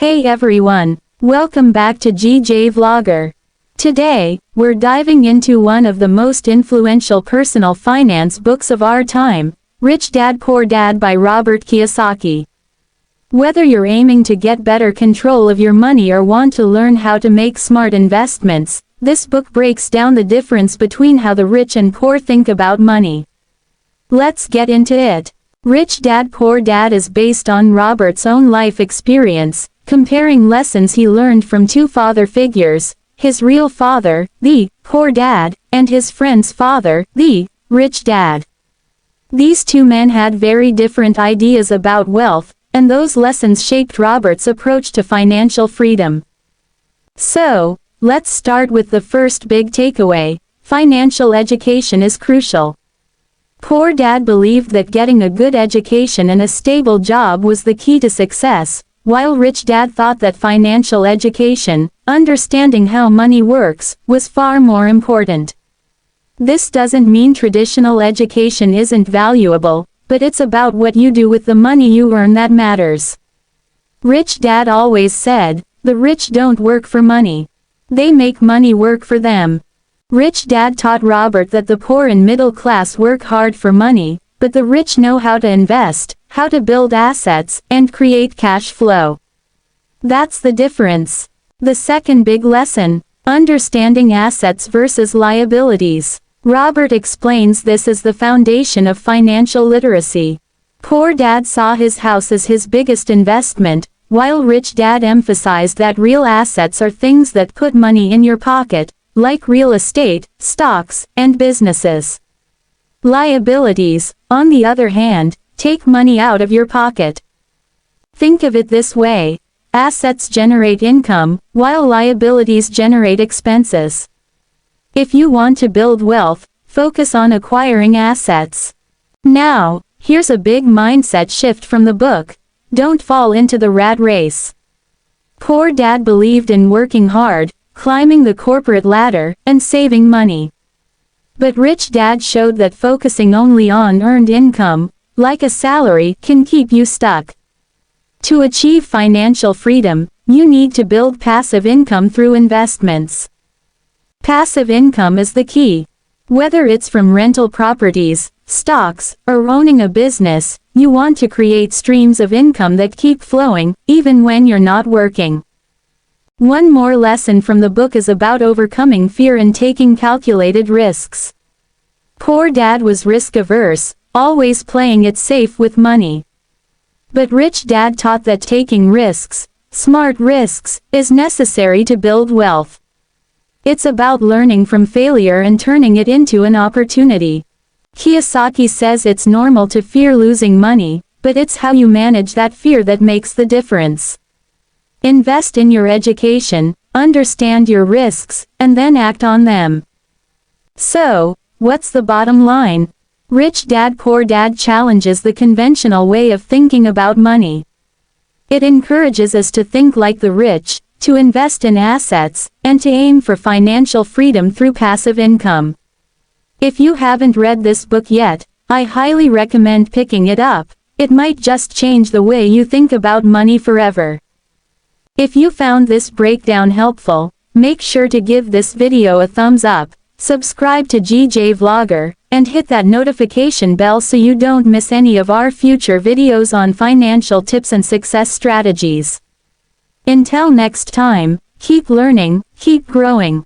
Hey everyone, welcome back to GJ Vlogger. Today, we're diving into one of the most influential personal finance books of our time, Rich Dad Poor Dad by Robert Kiyosaki. Whether you're aiming to get better control of your money or want to learn how to make smart investments, this book breaks down the difference between how the rich and poor think about money. Let's get into it. Rich Dad Poor Dad is based on Robert's own life experience, comparing lessons he learned from two father figures, his real father, the poor dad, and his friend's father, the rich dad. These two men had very different ideas about wealth, and those lessons shaped Robert's approach to financial freedom. So, let's start with the first big takeaway: financial education is crucial. Poor Dad believed that getting a good education and a stable job was the key to success, while Rich Dad thought that financial education, understanding how money works, was far more important. This doesn't mean traditional education isn't valuable, but it's about what you do with the money you earn that matters. Rich Dad always said, "The rich don't work for money. They make money work for them." Rich Dad taught Robert that the poor and middle class work hard for money, but the rich know how to invest, how to build assets, and create cash flow. That's the difference. The second big lesson: understanding assets versus liabilities. Robert explains this as the foundation of financial literacy. Poor Dad saw his house as his biggest investment, while Rich Dad emphasized that real assets are things that put money in your pocket, like real estate, stocks, and businesses. Liabilities, on the other hand, take money out of your pocket. Think of it this way: assets generate income, while liabilities generate expenses. If you want to build wealth, focus on acquiring assets. Now, here's a big mindset shift from the book: don't fall into the rat race. Poor Dad believed in working hard, climbing the corporate ladder, and saving money. But Rich Dad showed that focusing only on earned income, like a salary, can keep you stuck. To achieve financial freedom, you need to build passive income through investments. Passive income is the key. Whether it's from rental properties, stocks, or owning a business, you want to create streams of income that keep flowing, even when you're not working. One more lesson from the book is about overcoming fear and taking calculated risks. Poor Dad was risk-averse, always playing it safe with money. But Rich Dad taught that taking risks, smart risks, is necessary to build wealth. It's about learning from failure and turning it into an opportunity. Kiyosaki says it's normal to fear losing money, but it's how you manage that fear that makes the difference. Invest in your education, understand your risks, and then act on them. So, what's the bottom line? Rich Dad Poor Dad challenges the conventional way of thinking about money. It encourages us to think like the rich, to invest in assets, and to aim for financial freedom through passive income. If you haven't read this book yet, I highly recommend picking it up. It might just change the way you think about money forever. If you found this breakdown helpful, make sure to give this video a thumbs up, subscribe to GJ Vlogger, and hit that notification bell so you don't miss any of our future videos on financial tips and success strategies. Until next time, keep learning, keep growing.